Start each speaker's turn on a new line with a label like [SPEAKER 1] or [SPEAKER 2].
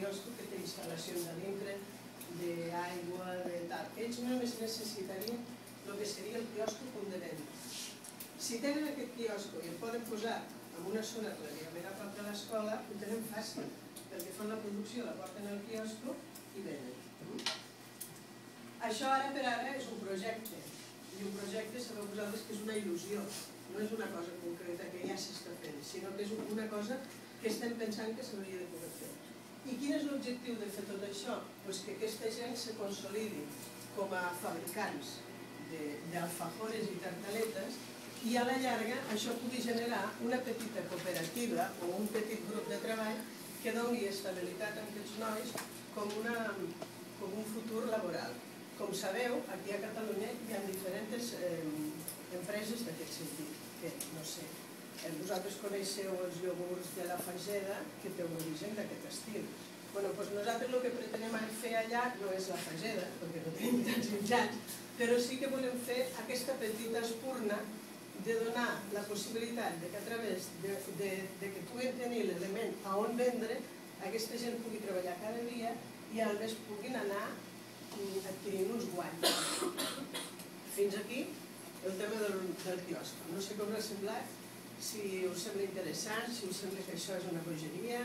[SPEAKER 1] quiosco que té instal·lacions a dintre, d'aigua, de tal. Ells només necessitarien el que seria el quiosco punt de venda. Si tenen aquest quiosco i el poden posar en una zona relativament a prop de l'escola, ho tenen fàcil, perquè fan la producció, la porten al quiosco i venen. Això ara per ara és un projecte, i un projecte sabeu vosaltres que és una il·lusió, no és una cosa concreta que ja s'està fent, sinó que és una cosa que estem pensant que s'hauria de poder fer. I quin és l'objectiu de fer tot això? Doncs que aquesta gent se consolidi com a fabricants d'alfajores i tartaletes i a la llarga això pugui generar una petita cooperativa o un petit grup de treball que doni estabilitat a aquests nois com un futur laboral. Com sabeu, aquí a Catalunya hi ha diferents empreses d'aquest sentit, que, no sé, vosaltres coneixeu els iogurts de la Fageda, que té un origen d'aquest estil. Doncs nosaltres el que pretenem fer allà no és la Fageda, perquè no tenim tants mitjans, però sí que volem fer aquesta petita espurna de donar la possibilitat que a través de que puguin tenir l'element a on vendre, aquesta gent pugui treballar cada dia i al més puguin anar adquirint uns guanys. Fins aquí el tema del quiosc. No sé com us ha semblat, si us sembla interessant, si us sembla que això és una bogeria.